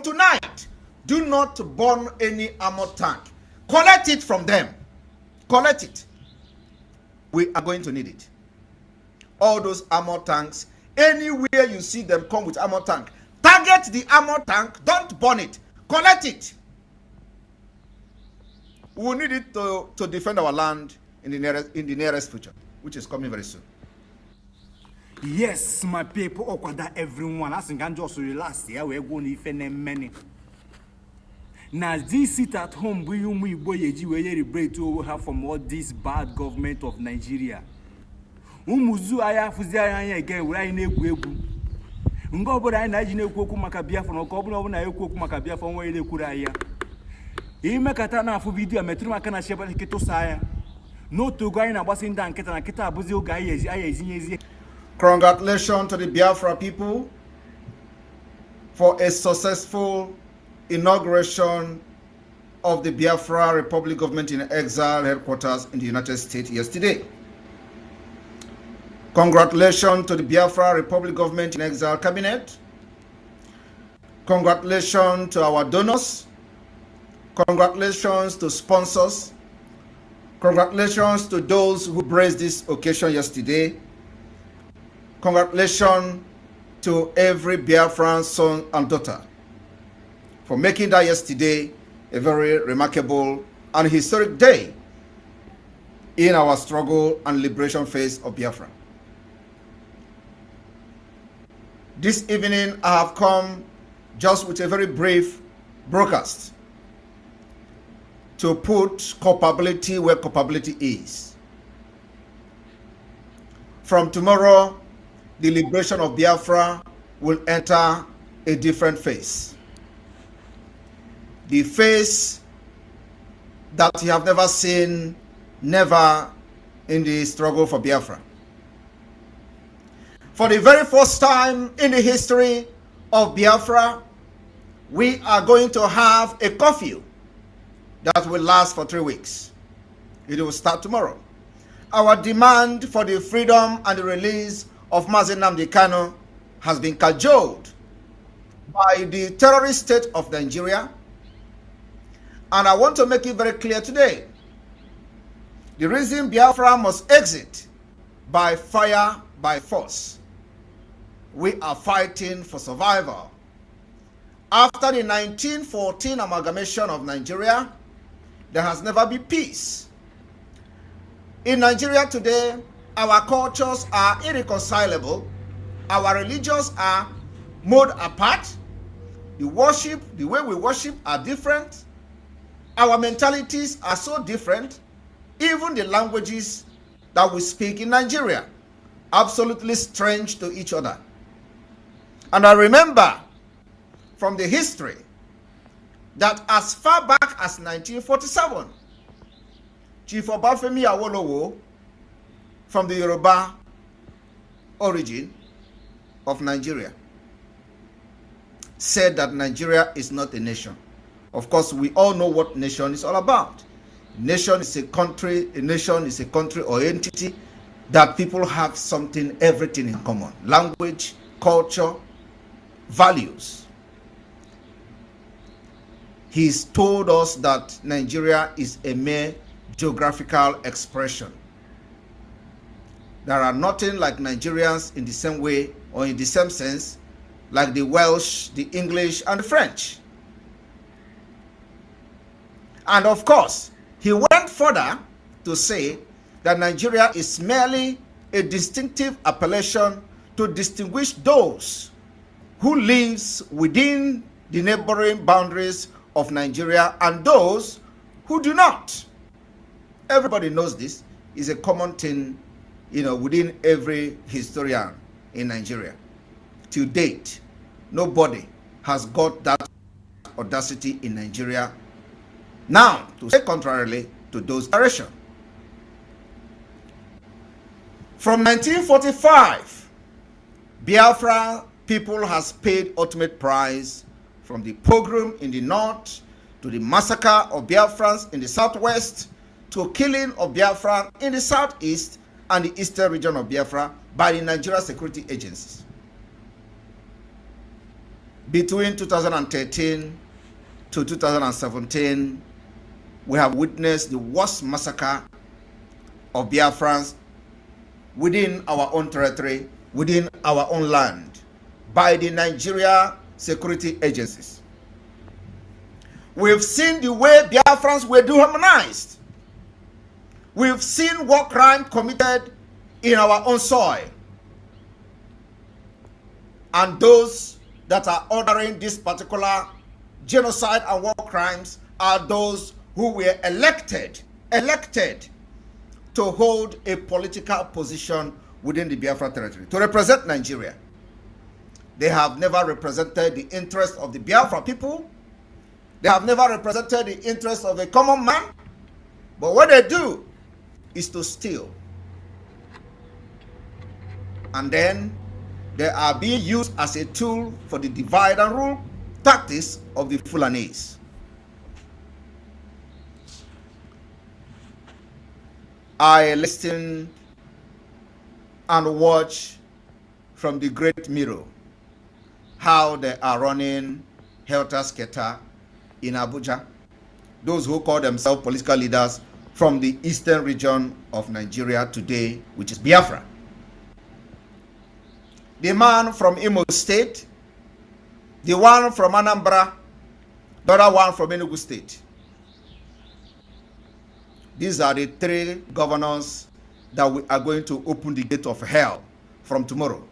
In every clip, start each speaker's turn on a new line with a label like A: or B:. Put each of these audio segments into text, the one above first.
A: tonight, do not burn any armor tank. Collect it from them. Collect it. We are going to need it. All those armor tanks, anywhere you see them come with armor tank, target the armor tank, don't burn it. Collect it. We will need it to defend our land in the nearest future, which is coming very soon.
B: Yes, my people, everyone, I think I'm just relaxed. Yeah, we're going to defend many. Now, this sit at home, we break to have from all this bad government of Nigeria. Umuzu aya fuzia again, we're in a gwebu. Ngobo da na jine kwoku maka Biafra no ko bu na ekwoku maka Biafra won ile kura ya. Ime kata na afu video metru maka na sheba kito saya. No to go na gbasi nda nketa na kita abuzi oga ayezinye.
A: Congratulations to the Biafra people for a successful inauguration of the Biafra Republic Government in Exile headquarters in the United States yesterday. Congratulations to the Biafra Republic Government in Exile Cabinet. Congratulations to our donors. Congratulations to sponsors. Congratulations to those who braced this occasion yesterday. Congratulations to every Biafran son and daughter for making that yesterday a very remarkable and historic day in our struggle and liberation phase of Biafra. This evening, I have come just with a very brief broadcast to put culpability where culpability is. From tomorrow, the liberation of Biafra will enter a different phase. The phase that you have never seen, never in the struggle for Biafra. For the very first time in the history of Biafra, we are going to have a curfew that will last for 3 weeks. It will start tomorrow. Our demand for the freedom and the release of Mazi Nnamdi Kanu has been cajoled by the terrorist state of Nigeria. And I want to make it very clear today. The reason Biafra must exit by fire, by force. We are fighting for survival. After the 1914 amalgamation of Nigeria, there has never been peace. In Nigeria today, our cultures are irreconcilable. Our religions are made apart. The way we worship are different. Our mentalities are so different. Even the languages that we speak in Nigeria, absolutely strange to each other. And I remember from the history that as far back as 1947, Chief Obafemi Awolowo, from the Yoruba origin of Nigeria, said that Nigeria is not a nation. Of course, we all know what nation is all about. Nation is a country, a nation is a country or entity that people have something, everything in common. Language, culture, values. He's told us that Nigeria is a mere geographical expression. There are nothing like Nigerians in the same way or in the same sense like the Welsh, the English, and the French. And of course, he went further to say that Nigeria is merely a distinctive appellation to distinguish those who lives within the neighboring boundaries of Nigeria and those who do not. Everybody knows this is a common thing, within every historian in Nigeria. To date, nobody has got that audacity in Nigeria now to say contrarily to those narrations. From 1945, Biafra people has paid ultimate price, from the pogrom in the north to the massacre of Biafrans in the southwest to killing of Biafra in the southeast and the eastern region of Biafra by the Nigerian security agencies. Between 2013 to 2017, we have witnessed the worst massacre of Biafrans within our own territory, within our own land, by the Nigeria security agencies. We've seen the way Biafrans were dehumanized. We've seen war crime committed in our own soil. And those that are ordering this particular genocide and war crimes are those who were elected to hold a political position within the Biafra territory, to represent Nigeria. They have never represented the interests of the Biafra people. They have never represented the interests of a common man. But what they do is to steal. And then they are being used as a tool for the divide and rule tactics of the Fulanese. I listen and watch from the great mirror how they are running helter-skelter in Abuja. Those who call themselves political leaders from the eastern region of Nigeria today, which is Biafra. The man from Imo State, the one from Anambra, the other one from Enugu State. These are the three governors that we are going to open the gate of hell from tomorrow.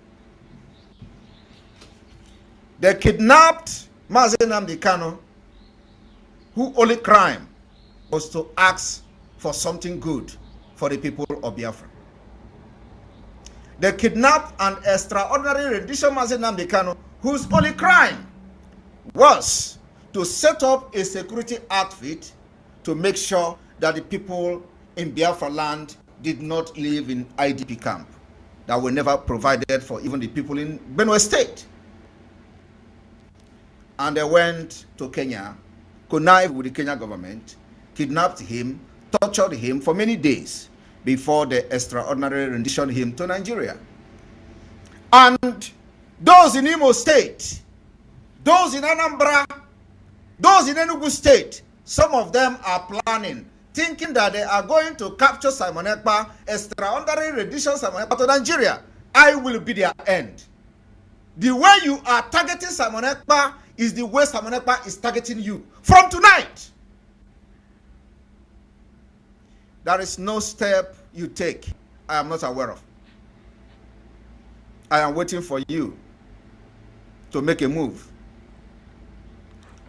A: They kidnapped Mazi Nnamdi Kanu, whose only crime was to ask for something good for the people of Biafra. They kidnapped an extraordinary rendition Mazi Nnamdi Kanu, whose only crime was to set up a security outfit to make sure that the people in Biafra land did not live in IDP camp that were never provided for even the people in Benue State. And they went to Kenya, connived with the Kenya government, kidnapped him, tortured him for many days before they extraordinarily renditioned him to Nigeria. And those in Imo State, those in Anambra, those in Enugu State, some of them are planning, thinking that they are going to capture Simon Ekpa, extraordinary rendition Simon Ekpa to Nigeria. I will be their end. The way you are targeting Simon Ekpa is the way Simon Ekpa is targeting you. From tonight, there is no step you take I am not aware of. I am waiting for you to make a move.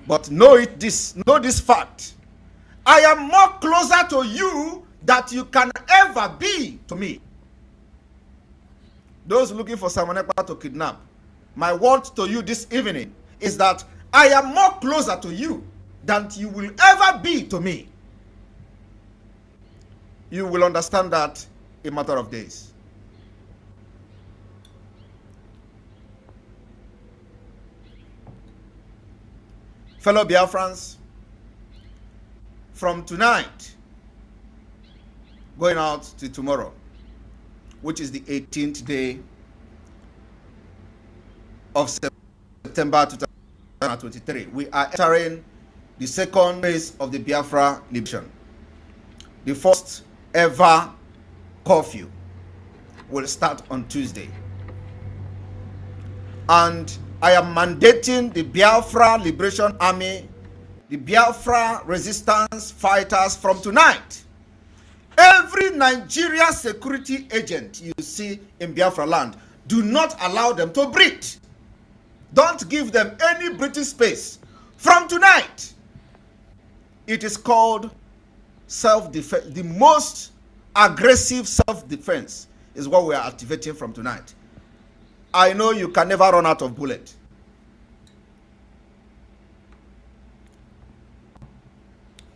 A: But know this fact. I am more closer to you than you can ever be to me. Those looking for Simon Ekpa to kidnap, my word to you this evening is that I am more closer to you than you will ever be to me. You will understand that in a matter of days. Fellow Biafrans, from tonight going out to tomorrow, which is the 18th day of September 2023, we are entering the second phase of the Biafra liberation. The first ever curfew will start on Tuesday. And I am mandating the Biafra Liberation Army, the Biafra resistance fighters from tonight. Every Nigeria security agent you see in Biafra land, do not allow them to breathe. Don't give them any breathing space. From tonight, it is called self-defense. The most aggressive self-defense is what we are activating from tonight. I know you can never run out of bullet.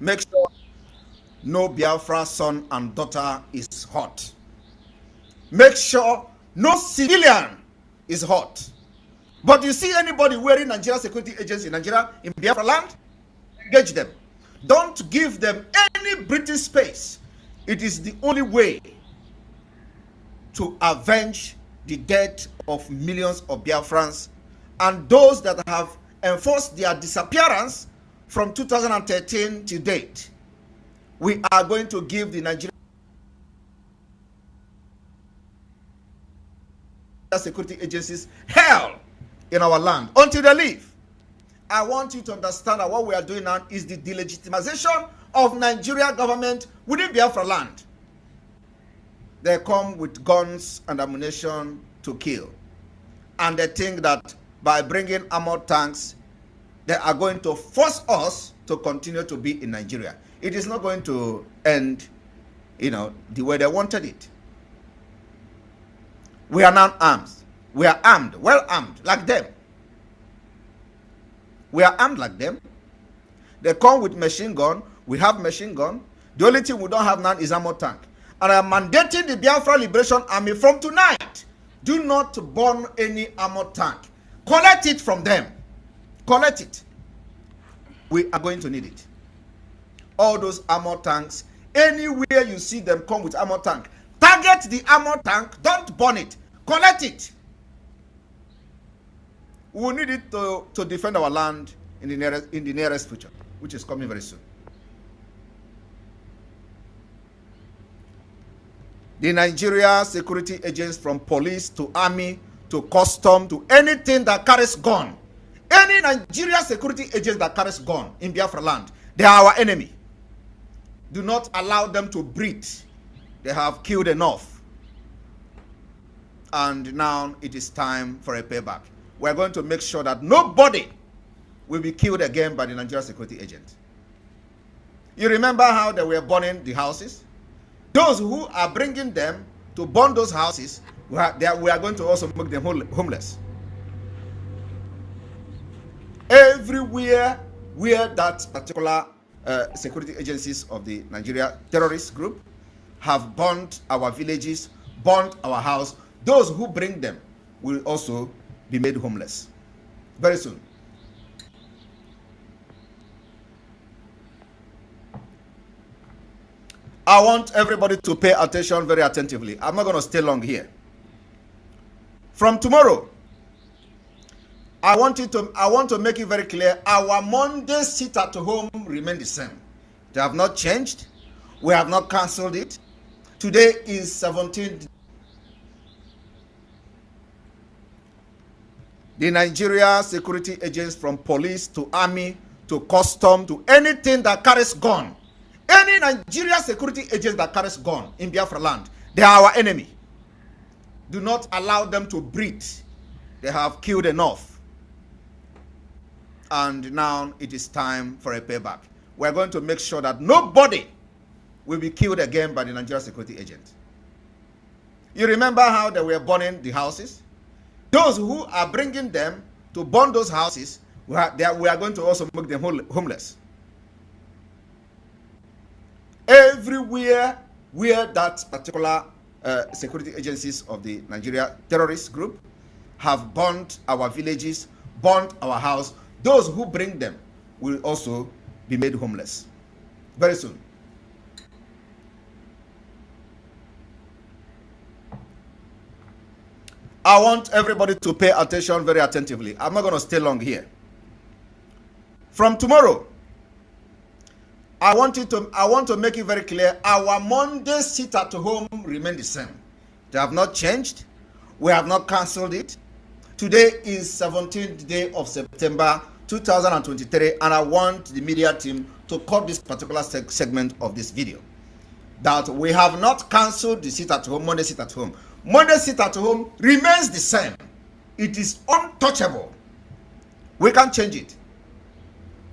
A: Make sure no Biafra son and daughter is hurt. Make sure no civilian is hurt. But you see anybody wearing Nigeria security agents in Nigeria, in Biafra land, engage them. Don't give them any breathing space. It is the only way to avenge the death of millions of Biafrans and those that have enforced their disappearance from 2013 to date. We are going to give the Nigerian security agencies hell in our land until they leave. I want you to understand that what we are doing now is the delegitimization of Nigeria government within Biafra land. They come with guns and ammunition to kill. And they think that by bringing armored tanks, they are going to force us to continue to be in Nigeria. It is not going to end, the way they wanted it. We are now armed. We are armed, well armed, like them. We are armed like them. They come with machine gun. We have machine gun. The only thing we don't have now is armored tank. And I am mandating the Biafra Liberation Army from tonight. Do not burn any armored tank. Collect it from them. Collect it. We are going to need it. All those armored tanks, anywhere you see them come with armored tank, target the armored tank. Don't burn it. Collect it. We will need it to defend our land in the nearest future, which is coming very soon. The Nigeria security agents, from police to army to custom to anything that carries gun, any Nigeria security agent that carries gun in Biafra land, they are our enemy. Do not allow them to breathe. They have killed enough. And now it is time for a payback. We're going to make sure that nobody will be killed again by the Nigeria security agent. You remember how they were burning the houses? Those who are bringing them to burn those houses, we are going to also make them homeless. Everywhere where that particular security agencies of the Nigeria terrorist group have burnt our villages, burnt our house, those who bring them will also be made homeless very soon. I want everybody to pay attention very attentively. I'm not going to stay long here. From tomorrow, I want to make it very clear, our Monday sit at home remain the same. They have not changed. We have not cancelled it. Today is 17th. The Nigeria security agents, from police to army to custom to anything that carries gun, any Nigeria security agents that carries gun in Biafra land, they are our enemy. Do not allow them to breathe. They have killed enough. And now it is time for a payback. We're going to make sure that nobody will be killed again by the Nigeria security agent. You remember how they were burning the houses? Those who are bringing them to burn those houses, we are going to also make them homeless. Everywhere where that particular security agencies of the Nigeria terrorist group have burnt our villages, burnt our house, those who bring them will also be made homeless very soon. I want everybody to pay attention very attentively. I'm not going to stay long here. From tomorrow, I want to make it very clear, our Monday sit at home remain the same. They have not changed. We have not cancelled it. Today is 17th day of September 2023, and I want the media team to cut this particular segment of this video. That we have not cancelled the sit at home, Monday sit at home. Monday sit at home remains the same. It is untouchable. We can't change it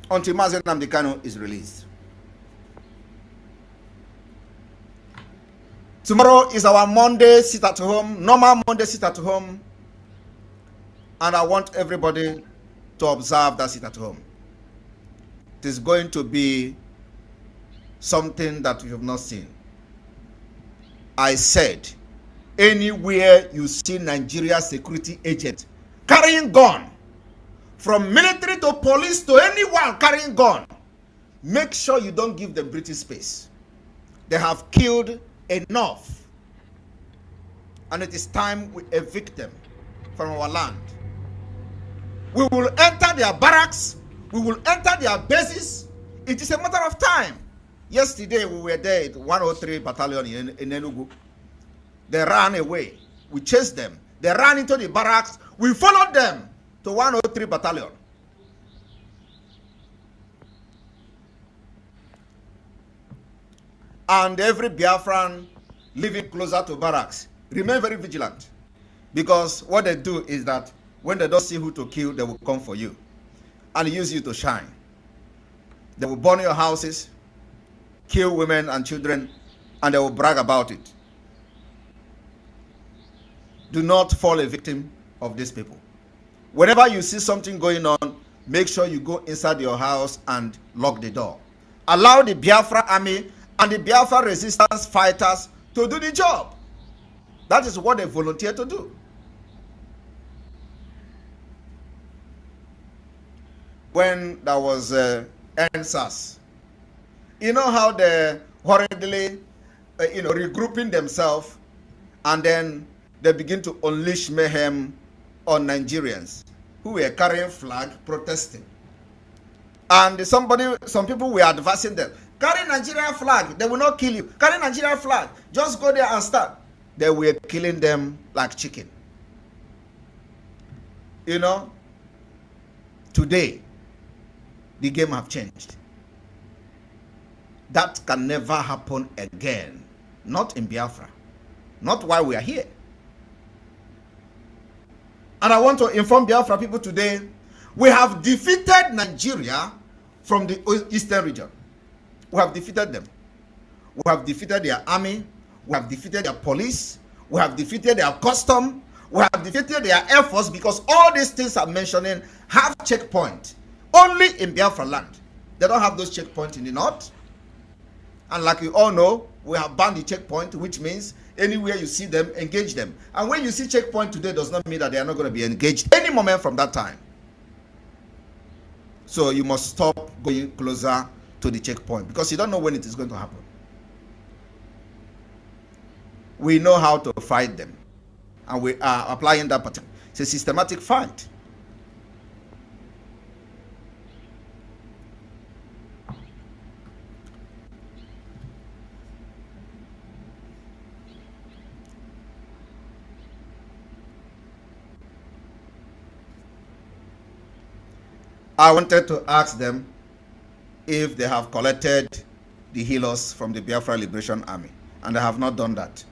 A: until Mazen Nnamdi Kanu is released. Tomorrow is our Monday sit at home, normal Monday sit at home. And I want everybody to observe that sit at home. It is going to be something that we have not seen. I said, anywhere you see Nigeria security agent carrying gun, from military to police to anyone carrying gun, make sure you don't give them breathing space. They have killed enough, and it is time we evict them from our land. We will enter their barracks. We will enter their bases. It is a matter of time. Yesterday, we were there at 103 Battalion in Enugu. They ran away. We chased them. They ran into the barracks. We followed them to 103 Battalion. And every Biafran living closer to barracks, remain very vigilant. Because what they do is that when they don't see who to kill, they will come for you and use you to shine. They will burn your houses, kill women and children, and they will brag about it. Do not fall a victim of these people. Whenever you see something going on, make sure you go inside your house and lock the door. Allow the Biafra army and the Biafra resistance fighters to do the job. That is what they volunteer to do. When there was NSAS, you know how they hurriedly, regrouping themselves, and then they begin to unleash mayhem on Nigerians who were carrying flag protesting. And some people were advising them, carry Nigerian flag, they will not kill you. Carry Nigerian flag, just go there and start. They were killing them like chicken. You know, today, the game have changed. That can never happen again. Not in Biafra. Not while we are here. And I want to inform Biafra people today, we have defeated Nigeria from the eastern region. We have defeated them. We have defeated their army. We have defeated their police. We have defeated their custom. We have defeated their air force, because all these things I'm mentioning have checkpoints. Only in Biafra land. They don't have those checkpoints in the north. And like you all know, we have banned the checkpoint, which means anywhere you see them, engage them. And when you see checkpoint today, does not mean that they are not going to be engaged any moment from that time. So you must stop going closer to the checkpoint, because you don't know when it is going to happen. We know how to fight them, and we are applying that pattern. It's a systematic fight. I wanted to ask them if they have collected the healers from the Biafra Liberation Army, and they have not done that.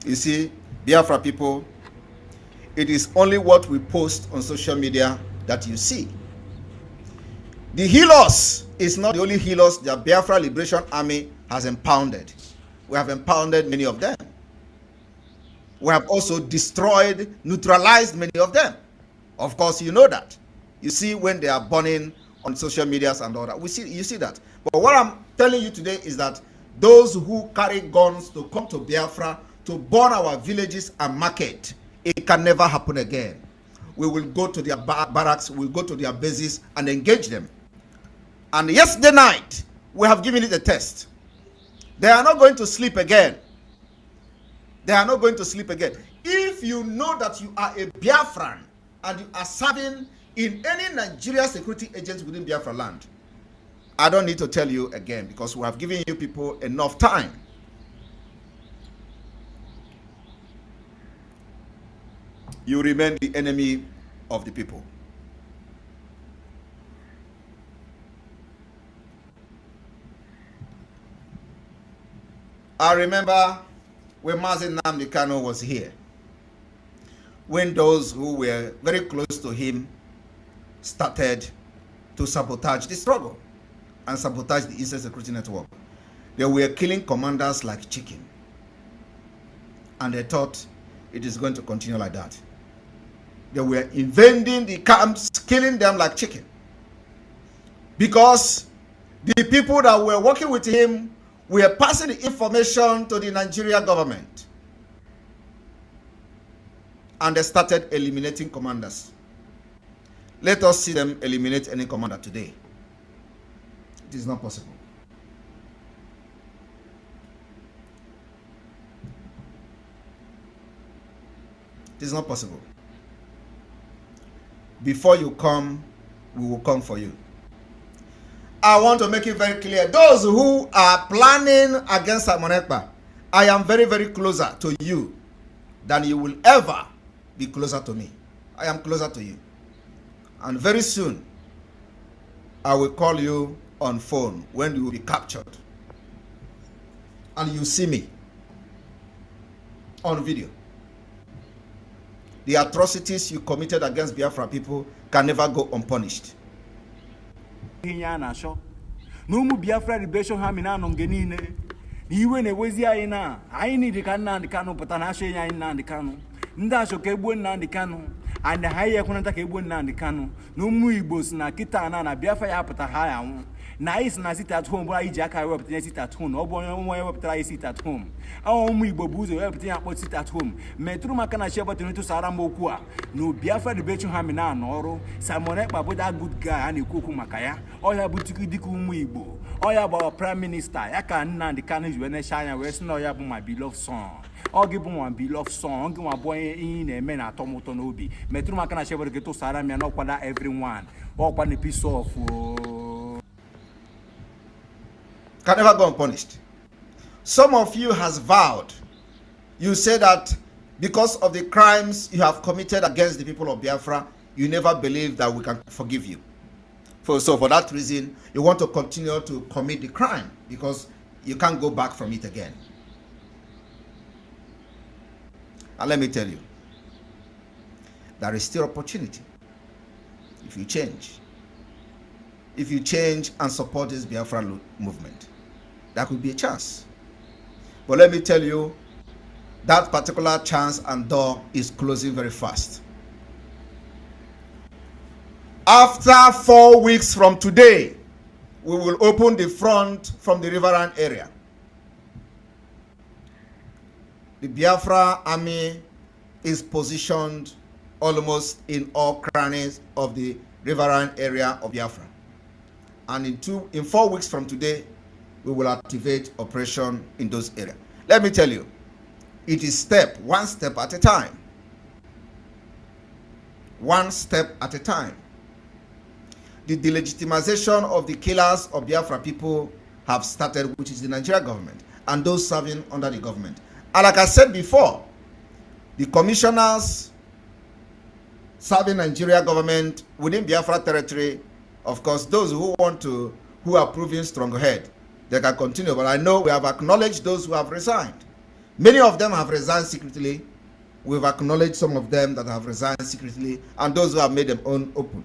A: You see, Biafra people, it is only what we post on social media that you see. The healers is not the only healers that Biafra Liberation Army has impounded. We have impounded many of them. We have also destroyed, neutralized many of them. Of course, you know that. You see when they are burning on social medias and all that. You see that. But what I'm telling you today is that those who carry guns to come to Biafra to burn our villages and market, it can never happen again. We will go to their barracks, we'll go to their bases and engage them. And yesterday night, we have given it a test. They are not going to sleep again. They are not going to sleep again. If you know that you are a Biafran and you are serving in any Nigeria security agents within Biafra land, I don't need to tell you again, because we have given you people enough time. You remain the enemy of the people. I remember when Mazi Nnamdi Kanu was here, when those who were very close to him started to sabotage the struggle and sabotage the Eastern Security Network. They were killing commanders like chicken. And they thought it is going to continue like that. They were invading the camps, killing them like chicken. Because the people that were working with him were passing the information to the Nigeria government. And they started eliminating commanders. Let us see them eliminate any commander today. It is not possible. It is not possible. before you come, we will come for you. I want to make it very clear, those who are planning against Simon Ekpa, I am very, very closer to you than you will ever be closer to me. I am closer to you. And very soon, I will call you on phone when you will be captured. And you see me on video. The atrocities you committed against Biafra people can never go unpunished.
B: No mu Biafra liberation hamina nongenine. Iwe ne wezi aina. Aini di kana ndikano patana ashe ya ina ndikano. Nda shoke ebu na ndikano. And the higher kunata kebu na ndikano. No mu Igbos na kita na Biafra ya pata haya. Nice na sit at home, but I jack I web sit at home. Or web try sit at home. Our we bobuzo web sit at home. Metru makana share but to Saramokua. No Biafra debate hamina noro. Simon Ekpa that good guy and Kuku Makaya. Or ya butiki diku muibo. Or ya about Prime Minister. Yaka and the canons when I shine and west no ya my beloved son. Or give one beloved song, give my boy in a man at Tomotonobi. Metru makana share but get to Saram and not everyone. Or one piece of
A: can never go unpunished. Some of you has vowed, you say that because of the crimes you have committed against the people of Biafra, you never believe that we can forgive you. So for that reason, you want to continue to commit the crime because you can't go back from it again. And let me tell you, there is still opportunity if you change. If you change and support this Biafra movement, that could be a chance. But let me tell you, that particular chance and door is closing very fast. After 4 weeks from today, we will open the front from the riverine area. The Biafra army is positioned almost in all crannies of the riverine area of Biafra. And in 4 weeks from today, we will activate operation in those areas. Let me tell you, it is one step at a time. One step at a time. The delegitimization of the killers of Biafra people have started, which is the Nigeria government and those serving under the government. And like I said before, the commissioners serving Nigeria government within Biafra territory, of course, those who are proving strong-head, they can continue. But I know we have acknowledged those who have resigned. Many of them have resigned secretly. We've acknowledged some of them that have resigned secretly, and those who have made them own open.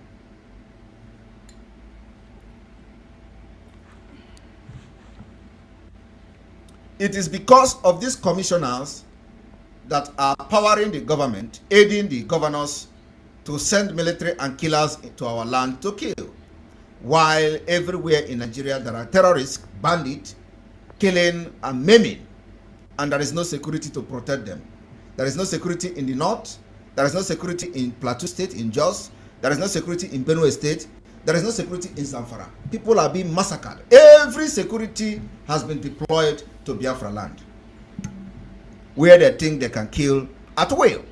A: It is because of these commissioners that are powering the government, aiding the governors to send military and killers into our land to kill. While everywhere in Nigeria there are terrorists, bandits, killing and maiming, and there is no security to protect them. There is no security in the north, there is no security in Plateau State, in Jos, there is no security in Benue State, there is no security in Zamfara. People are being massacred. Every security has been deployed to Biafra land, where they think they can kill at will.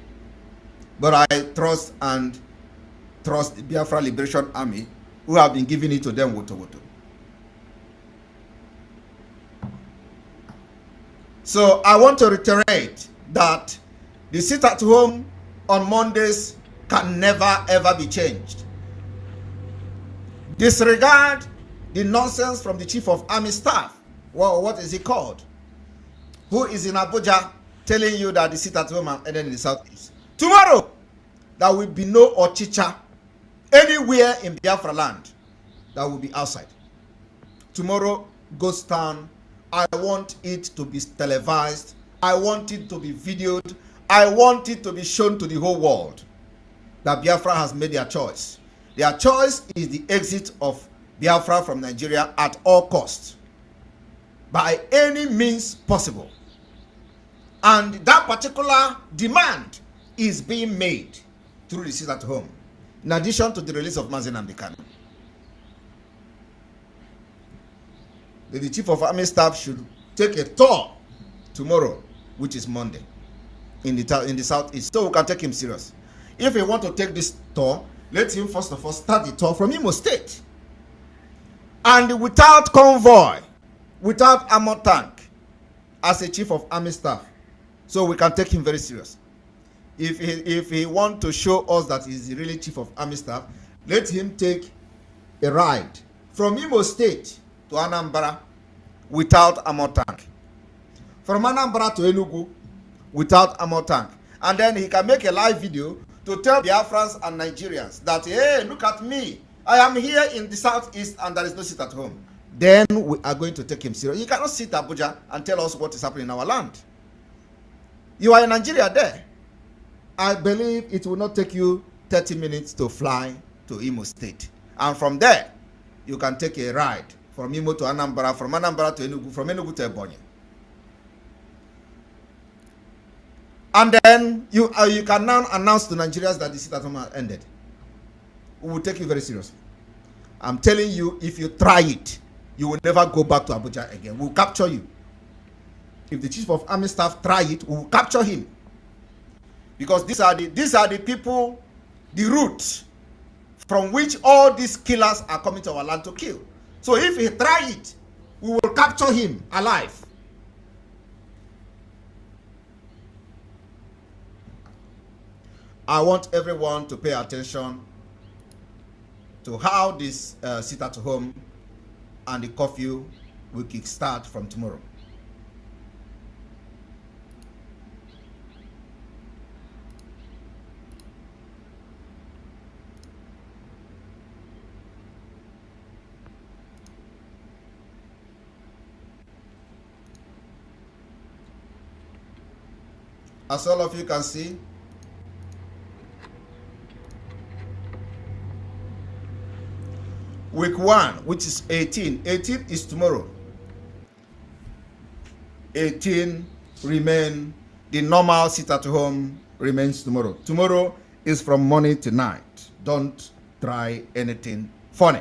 A: But I trust the Biafra Liberation Army, who have been giving it to them woto woto. So I want to reiterate that the sit at home on Mondays can never ever be changed. Disregard the nonsense from the Chief of Army Staff. Well, what is he called? Who is in Abuja telling you that the sit at home and then in the southeast. Tomorrow, there will be no Ochicha anywhere in Biafra land. That will be outside. Tomorrow, Ghost Town, I want it to be televised. I want it to be videoed. I want it to be shown to the whole world that Biafra has made their choice. Their choice is the exit of Biafra from Nigeria at all costs, by any means possible. And that particular demand is being made through the sit at home, in addition to the release of Mazi Nnamdi Kanu. The Chief of Army Staff should take a tour tomorrow, which is Monday, in the southeast, so we can take him serious. If he want to take this tour, let him first of all start the tour from Imo State. And without convoy, without armor tank, as a chief of army staff, so we can take him very serious. If he want to show us that he's really chief of army staff, let him take a ride from Imo State to Anambra without armor tank, from Anambra to Enugu without armor tank, and then he can make a live video to tell Biafrans and Nigerians that, hey, look at me, I am here in the southeast and there is no seat at home. Then we are going to take him serious. You cannot sit Abuja and tell us what is happening in our land. You are in Nigeria there. I believe it will not take you 30 minutes to fly to Imo State. And from there, you can take a ride from Imo to Anambra, from Anambra to Enugu, from Enugu to Ebonyi. And then you can now announce to Nigerians that the sit at home has ended. We will take you very seriously. I'm telling you, if you try it, you will never go back to Abuja again. We'll capture you. If the chief of army staff try it, we will capture him. Because these are the people, the root from which all these killers are coming to our land to kill. So if he try it, we will capture him alive. I want everyone to pay attention to how this sit at home and the curfew will kickstart from tomorrow. As all of you can see, week 1, which is 18 is tomorrow. 18 remain, the normal sit at home remains tomorrow. Tomorrow is from morning to night. Don't try anything funny.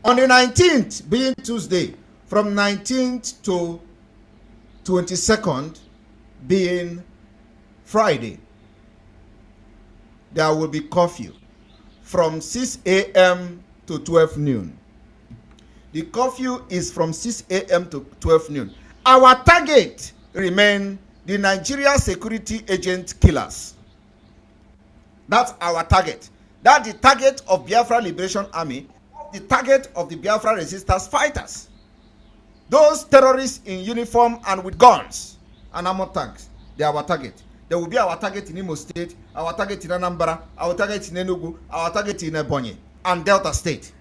A: On the 19th, being Tuesday, from 19th to 22nd, being Friday, there will be curfew from 6 a.m. to 12 noon. The curfew is from 6 a.m. to 12 noon. Our target remain the Nigeria security agent killers. That's our target. That's the target of Biafra Liberation Army, the target of the Biafra resistance fighters. Those terrorists in uniform and with guns and armor tanks, they are our target. They will be our target in Imo State, our target in Anambra, our target in Enugu, our target in Ebonyi and Delta State.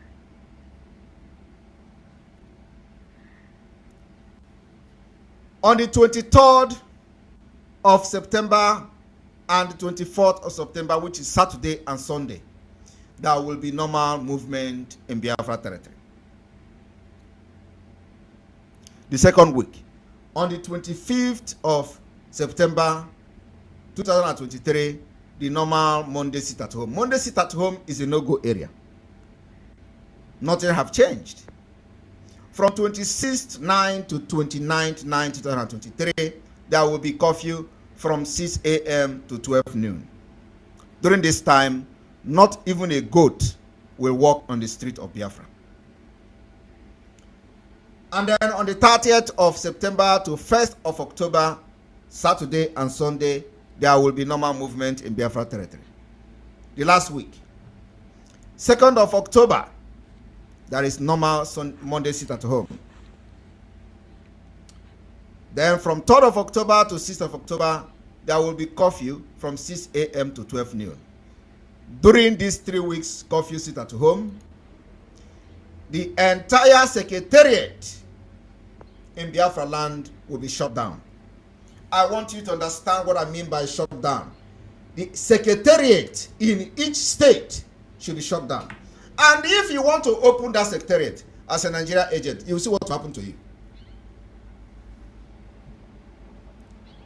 A: On the 23rd of September and the 24th of September, which is Saturday and Sunday, there will be normal movement in Biafra territory. The second week, on the 25th of September 2023, the normal Monday sit at home. Monday sit at home is a no-go area. Nothing have changed. From 26th 9 to 29th 9 2023, there will be curfew from 6 a.m. to 12 noon. During this time, not even a goat will walk on the street of Biafra. And then on the 30th of September to 1st of October, Saturday and Sunday, there will be normal movement in Biafra territory. The last week, 2nd of October, there is normal Monday sit at home. Then from 3rd of October to 6th of October, there will be curfew from 6 a.m. to 12 noon. During these 3 weeks, curfew sit at home, the entire secretariat in Biafra land will be shut down. I want you to understand what I mean by shut down. The secretariat in each state should be shut down. And if you want to open that secretariat as a Nigeria agent, you will see what will happen to you.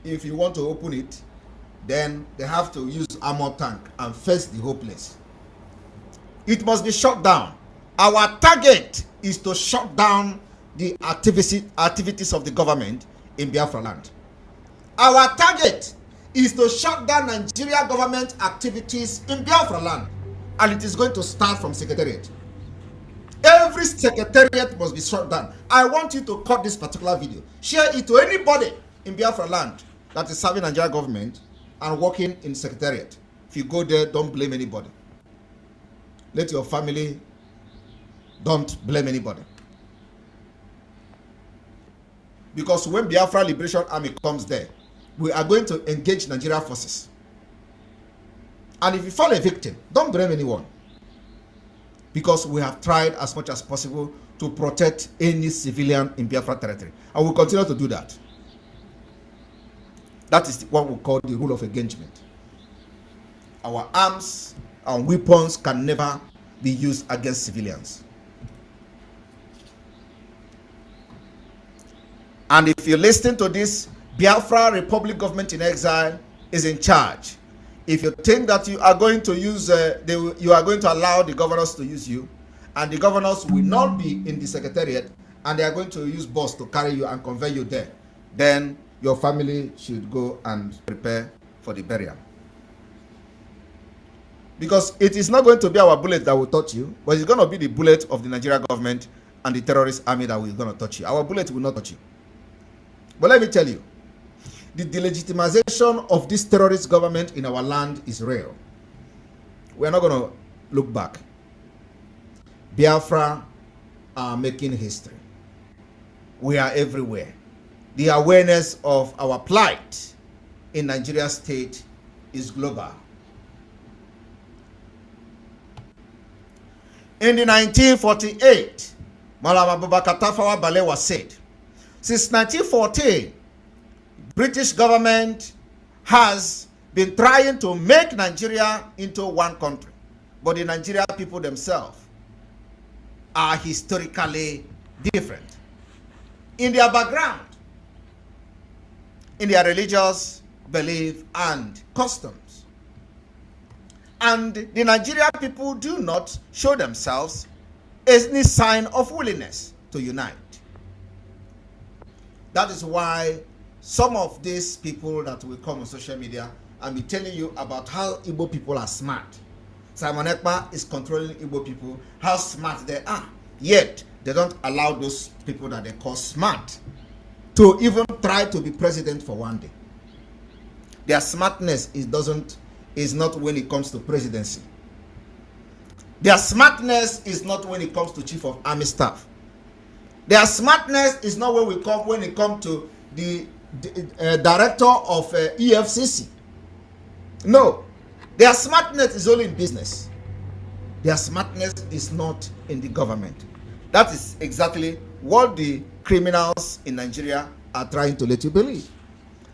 A: If you want to open it, then they have to use armor tank and face the whole place. It must be shut down. Our target is to shut down the activities of the government in Biafra land. Our target is to shut down Nigeria government activities in Biafra land. And it is going to start from Secretariat. Every Secretariat must be shut down. I want you to cut this particular video. Share it to anybody in Biafra land that is serving Nigeria government and working in Secretariat. If you go there, don't blame anybody. Let your family, don't blame anybody. Because when Biafra Liberation Army comes there, we are going to engage Nigeria forces. And if you fall a victim, don't blame anyone. Because we have tried as much as possible to protect any civilian in Biafra territory. And we'll continue to do that. That is what we call the rule of engagement. Our arms and weapons can never be used against civilians. And if you listen to this, Biafra Republic government in exile is in charge. If you think that you are going to use, you are going to allow the governors to use you, and the governors will not be in the Secretariat, and they are going to use bus to carry you and convey you there, then your family should go and prepare for the burial. Because it is not going to be our bullet that will touch you, but it's going to be the bullet of the Nigeria government and the terrorist army that will going to touch you. Our bullet will not touch you. But let me tell you, the delegitimization of this terrorist government in our land is real. We are not going to look back. Biafra are making history. We are everywhere. The awareness of our plight in Nigeria state is global. In the 1948, Malam Abubakar Tafawa Balewa said, since 1914, British government has been trying to make Nigeria into one country. But the Nigerian people themselves are historically different. In their background, in their religious belief and customs. And the Nigerian people do not show themselves any sign of willingness to unite. That is why some of these people that will come on social media and be telling you about how Igbo people are smart. Simon Ekpa is controlling Igbo people, how smart they are. Yet, they don't allow those people that they call smart to even try to be president for one day. Their smartness is not when it comes to presidency. Their smartness is not when it comes to chief of army staff. Their smartness is not when it comes to the director of EFCC. No, their smartness is only in business. Their smartness is not in the government. That is exactly what the criminals in Nigeria are trying to let you believe.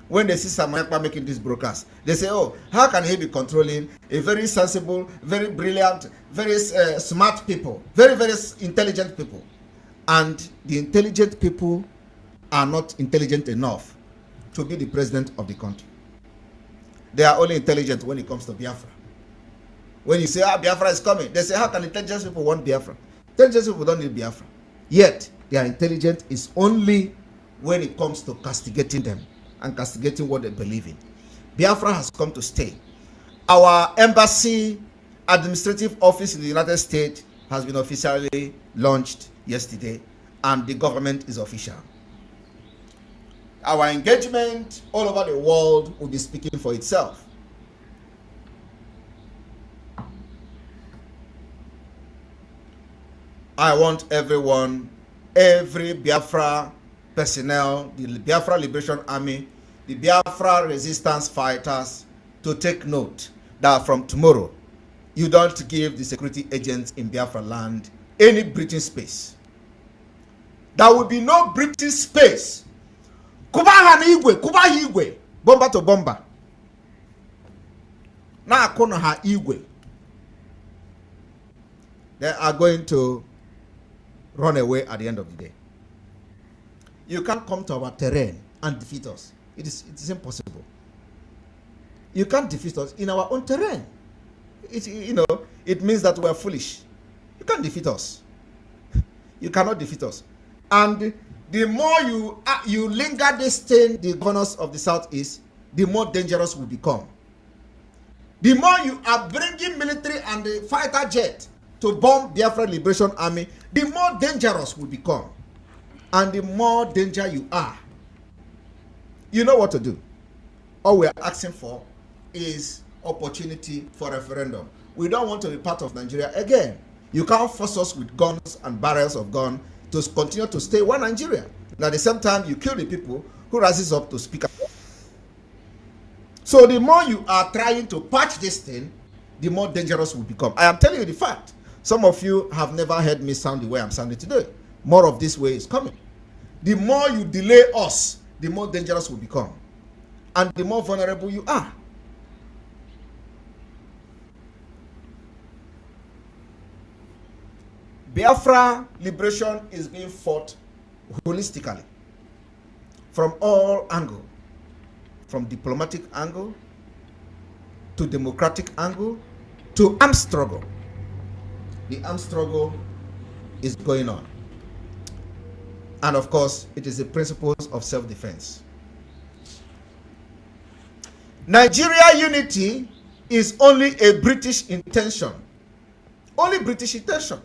A: When they see Samuel making this broadcast, they say, oh, how can he be controlling a very sensible, very brilliant, very smart people, very, very intelligent people? And the intelligent people are not intelligent enough to be the president of the country. They are only intelligent when it comes to Biafra. When you say, Biafra is coming, they say, how can intelligent people want Biafra? Intelligent people don't need Biafra. Yet, their intelligence is only when it comes to castigating them and castigating what they believe in. Biafra has come to stay. Our embassy administrative office in the United States has been officially launched yesterday, and the government is official. Our engagement all over the world will be speaking for itself. I want everyone, every Biafra personnel, the Biafra Liberation Army, the Biafra resistance fighters, to take note that from tomorrow, you don't give the security agents in Biafra land any breathing space. There will be no breathing space. Kubaha na igwe, kubaha igwe, bomba to bomba. Na akono ha igwe. They are going to run away at the end of the day. You can't come to our terrain and defeat us. It is impossible. You can't defeat us in our own terrain. It means that we are foolish. You can't defeat us. You cannot defeat us. And the more you linger this thing, the governors of the Southeast, the more dangerous we become. The more you are bringing military and the fighter jet to bomb Biafra Liberation Army, the more dangerous we become. And the more danger you are, you know what to do. All we are asking for is opportunity for referendum. We don't want to be part of Nigeria again. You can't force us with guns and barrels of gun to continue to stay one Nigeria. And at the same time, you kill the people who rises up to speak up. So the more you are trying to patch this thing, the more dangerous we become. I am telling you the fact. Some of you have never heard me sound the way I'm sounding today. More of this way is coming. The more you delay us, the more dangerous we become. And the more vulnerable you are. Biafra liberation is being fought holistically. From all angles. From diplomatic angle, to democratic angle, to armed struggle. The armed struggle is going on. And of course, it is the principles of self-defense. Nigeria unity is only a British intention. Only British intention.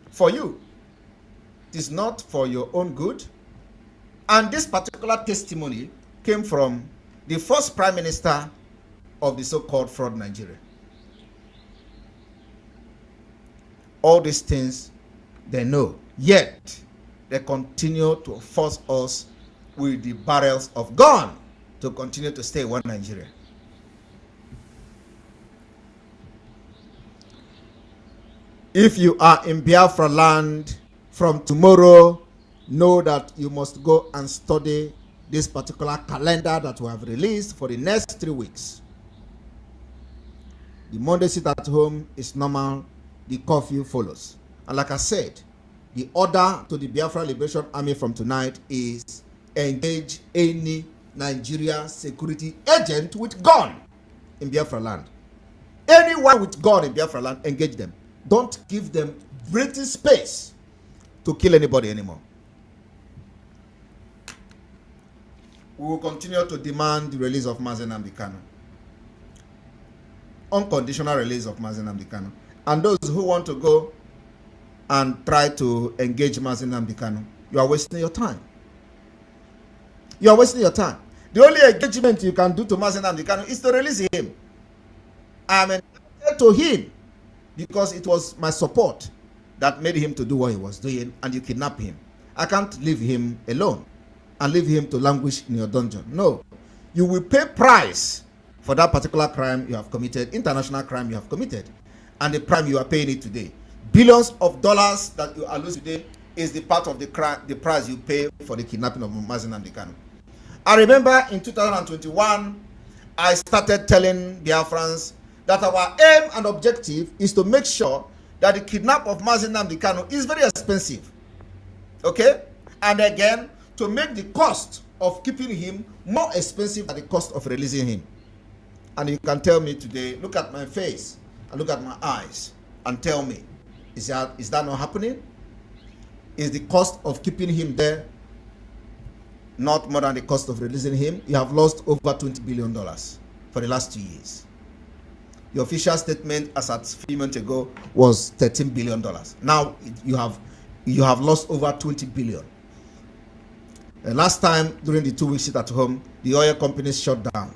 A: For you. It is not for your own good. And this particular testimony came from the first prime minister of the so-called fraud Nigeria. All these things they know, yet they continue to force us with the barrels of gun to continue to stay one Nigeria. If you are in Biafra land from tomorrow, know that you must go and study this particular calendar that we have released for the next 3 weeks. The Monday sit at home is normal, the curfew follows. And like I said, the order to the Biafra Liberation Army from tonight is engage any Nigeria security agent with gun in Biafra land. Anyone with gun in Biafra land, engage them. Don't give them breathing space to kill anybody anymore. We will continue to demand the release of Mazi Nnamdi Kanu. Unconditional release of Mazi Nnamdi Kanu. And those who want to go and try to engage Mazi Nnamdi Kanu, you are wasting your time. You are wasting your time. The only engagement you can do to Mazi Nnamdi Kanu is to release him. I am entitled to him because it was my support that made him to do what he was doing, and you kidnap him. I can't leave him alone and leave him to languish in your dungeon. No. You will pay price for that particular crime you have committed, international crime you have committed, and the crime you are paying it today. Billions of dollars that you are losing today is the part of the price you pay for the kidnapping of Mazi Nnamdi Kanu. I remember in 2021, I started telling Biafrans that our aim and objective is to make sure that the kidnap of Mazi Nnamdi Kanu is very expensive. Okay? And again, to make the cost of keeping him more expensive than the cost of releasing him. And you can tell me today, look at my face and look at my eyes and tell me, is that not happening? Is the cost of keeping him there not more than the cost of releasing him? You have lost over $20 billion for the last 2 years. The official statement as at a few months ago was $13 billion. Now you have lost over $20 billion. Last time during the 2 weeks sit at home, the oil companies shut down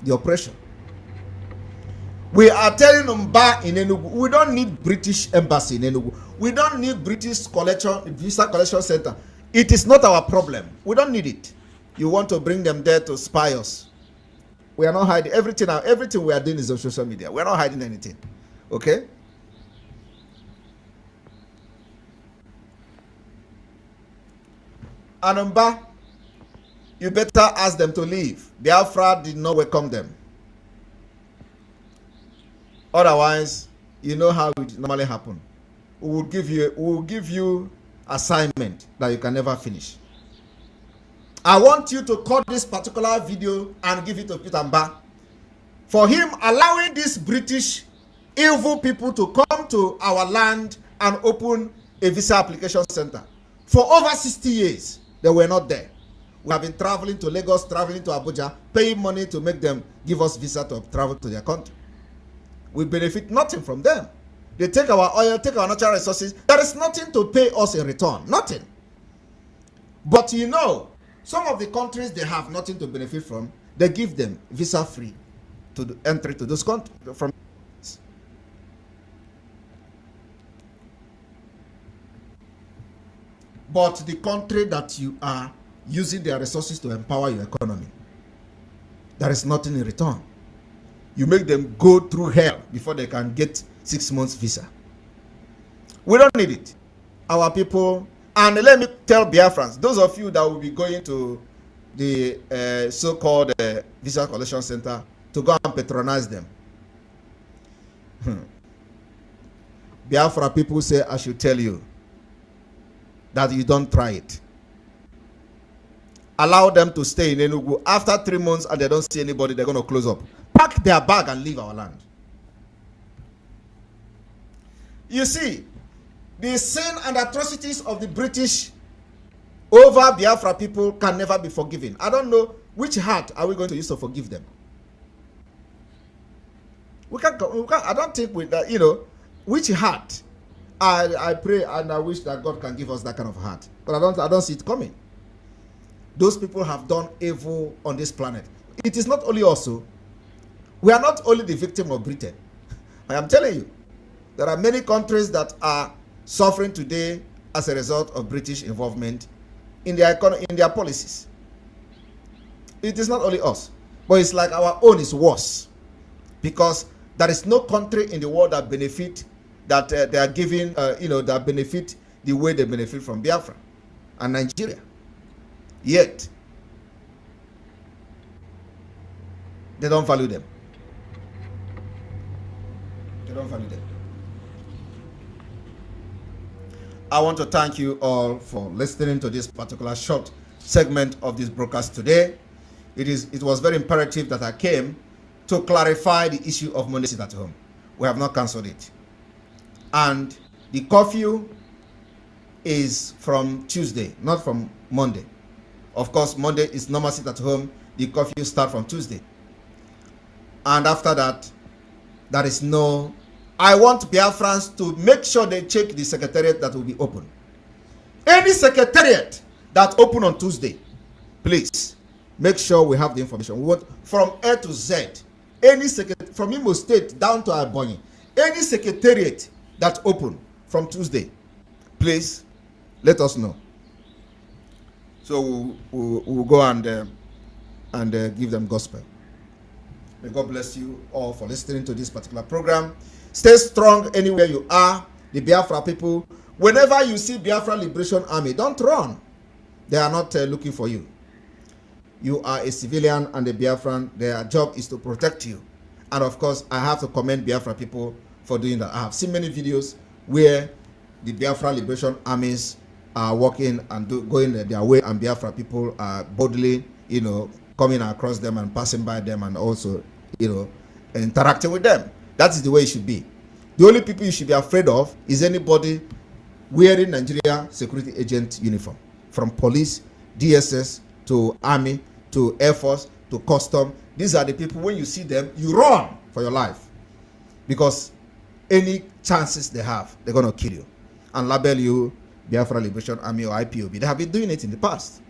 A: the operation. We are telling Mba in Enugu, we don't need British embassy in Enugu. We don't need British visa collection center. It is not our problem. We don't need it. You want to bring them there to spy us. We are not hiding everything. Everything we are doing is on social media. We are not hiding anything. Okay? And Mba, you better ask them to leave. Biafra did not welcome them. Otherwise, you know how it normally happens. We will give you assignment that you can never finish. I want you to cut this particular video and give it to Peter Mba for him allowing these British evil people to come to our land and open a visa application center. For over 60 years, they were not there. We have been traveling to Lagos, traveling to Abuja, paying money to make them give us visa to travel to their country. We benefit nothing from them. They take our oil, take our natural resources. There is nothing to pay us in return. Nothing. But you know, some of the countries they have nothing to benefit from, they give them visa free to the entry to those countries. But the country that you are using their resources to empower your economy, there is nothing in return. You make them go through hell before they can get 6 months visa. We don't need it. Our people, and let me tell Biafrans, those of you that will be going to the so-called visa collection center to go and patronize them. Biafra people say I should tell you that you don't try it. Allow them to stay in Enugu. After 3 months and they don't see anybody, they're going to close up. Pack their bag and leave our land. You see, the sin and atrocities of the British over Biafra people can never be forgiven. I don't know which heart are we going to use to forgive them. We can't I don't think with that, you know, which heart. I pray and I wish that God can give us that kind of heart. But I don't see it coming. Those people have done evil on this planet. It is not only us. We are not only the victim of Britain. I am telling you, there are many countries that are suffering today as a result of British involvement in their economy, in their policies. It is not only us, but it's like our own is worse, because there is no country in the world that benefit that they are giving, that benefit the way they benefit from Biafra and Nigeria. Yet they don't value them. They don't value them. I want to thank you all for listening to this particular short segment of this broadcast today. It was very imperative that I came to clarify the issue of Monday sit at home. We have not cancelled it. And the curfew is from Tuesday, not from Monday. Of course, Monday is normal sit at home. The curfew starts from Tuesday. And after that, there is no... I want Biafrans to make sure they check the secretariat that will be open. Any secretariat that open on Tuesday, please make sure we have the information. We want from A to Z, any secretariat, from Imo State down to Albany, any secretariat that open from Tuesday, please let us know. So we'll go and give them gospel. May God bless you all for listening to this particular program. Stay strong anywhere you are. The Biafra people, whenever you see Biafra Liberation Army, don't run. They are not looking for you. You are a civilian and a Biafran. Their job is to protect you. And of course, I have to commend Biafra people for doing that. I have seen many videos where the Biafra Liberation Armies are walking and going their way, and Biafra people are boldly, coming across them and passing by them, and also, interacting with them. That is the way it should be. The only people you should be afraid of is anybody wearing Nigeria security agent uniform, from police, DSS, to army, to air force, to custom. These are the people, when you see them, you run for your life, because any chances they have, they're going to kill you and label you Biafra Liberation Army or IPOB. They have been doing it in the past.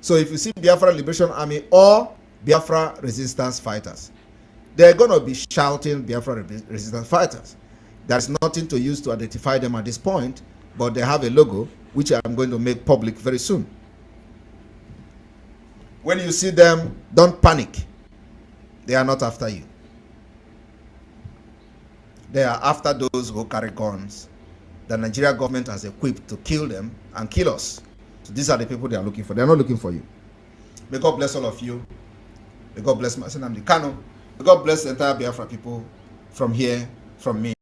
A: So if you see Biafra Liberation Army or Biafra Resistance Fighters, they're going to be shouting Biafra Resistance Fighters. There's nothing to use to identify them at this point, but they have a logo, which I'm going to make public very soon. When you see them, don't panic. They are not after you. They are after those who carry guns. The Nigeria government has equipped to kill them and kill us. So these are the people they are looking for. They are not looking for you. May God bless all of you. May God bless Masenam Kano. May God bless the entire Biafra people from here, from me.